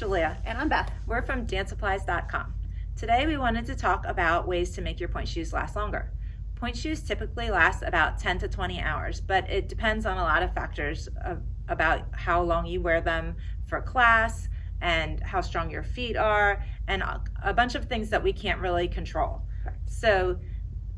Julia. And I'm Beth. We're from dancesupplies.com. Today we wanted to talk about ways to make your pointe shoes last longer. Pointe shoes typically last about 10 to 20 hours, but it depends on a lot of factors about how long you wear them for class and how strong your feet are and a bunch of things that we can't really control. So,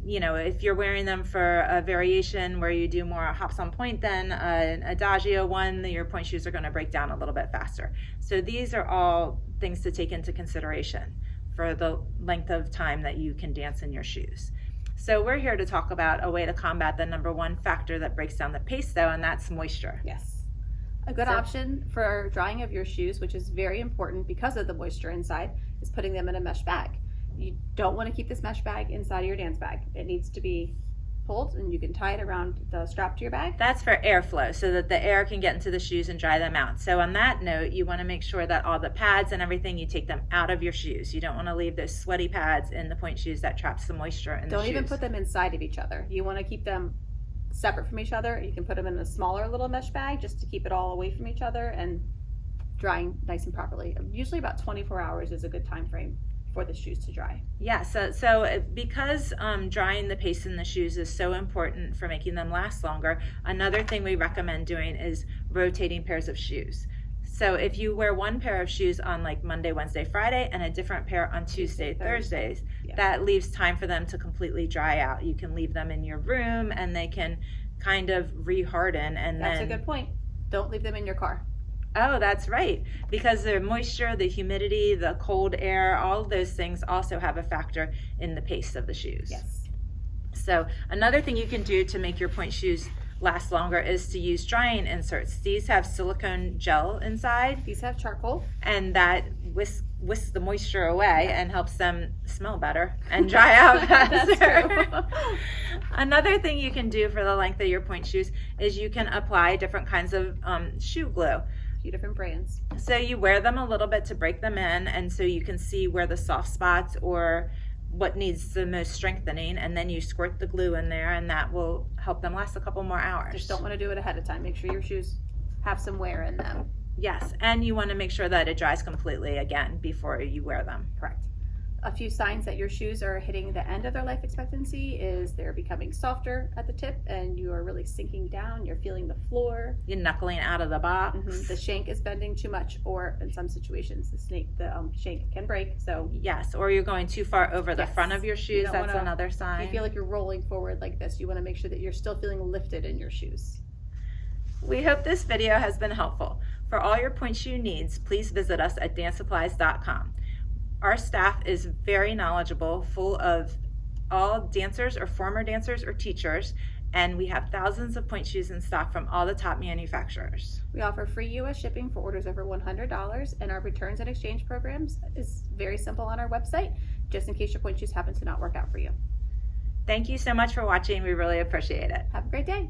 you know, if you're wearing them for a variation where you do more hops on pointe than an adagio one, your pointe shoes are going to break down a little bit faster. So these are all things to take into consideration for the length of time that you can dance in your shoes. So we're here to talk about a way to combat the number one factor that breaks down the pace though, and that's moisture. Yes. A good option for drying of your shoes, which is very important because of the moisture inside, is putting them in a mesh bag. You don't want to keep this mesh bag inside of your dance bag. It needs to be pulled and you can tie it around the strap to your bag. That's for airflow so that the air can get into the shoes and dry them out. So on that note, you want to make sure that all the pads and everything, you take them out of your shoes. You don't want to leave those sweaty pads in the pointe shoes that traps the moisture in the shoes. Don't even put them inside of each other. You want to keep them separate from each other. You can put them in a smaller little mesh bag just to keep it all away from each other and drying nice and properly. Usually about 24 hours is a good time frame for the shoes to dry. Yeah, so because drying the paste in the shoes is so important for making them last longer, another thing we recommend doing is rotating pairs of shoes. So if you wear one pair of shoes on like Monday, Wednesday, Friday, and a different pair on Tuesday, Thursdays, that leaves time for them to completely dry out. You can leave them in your room and they can kind of reharden. And that's a good point. Don't leave them in your car. Oh, that's right. Because the moisture, the humidity, the cold air, all of those things also have a factor in the pace of the shoes. Yes. So another thing you can do to make your pointe shoes last longer is to use drying inserts. These have silicone gel inside. These have charcoal. And that whisks the moisture away and helps them smell better and dry out faster. Another thing you can do for the length of your pointe shoes is you can apply different kinds of shoe glue. Few different brands. So you wear them a little bit to break them in, and so you can see where the soft spots or what needs the most strengthening, and then you squirt the glue in there and that will help them last a couple more hours. Just don't want to do it ahead of time. Make sure your shoes have some wear in them. Yes, and you want to make sure that it dries completely again before you wear them. Correct. A few signs that your shoes are hitting the end of their life expectancy is they're becoming softer at the tip and you are really sinking down. You're feeling the floor. You're knuckling out of the box. The shank is bending too much, or in some situations the shank can break. So yes, or you're going too far over the front of your shoes. That's another sign. If you feel like you're rolling forward like this, you want to make sure that you're still feeling lifted in your shoes. We hope this video has been helpful. For all your pointe shoe needs, please visit us at dancesupplies.com. Our staff is very knowledgeable, full of all dancers or former dancers or teachers, and we have thousands of pointe shoes in stock from all the top manufacturers. We offer free U.S. shipping for orders over $100, and our returns and exchange programs is very simple on our website, just in case your pointe shoes happen to not work out for you. Thank you so much for watching. We really appreciate it. Have a great day.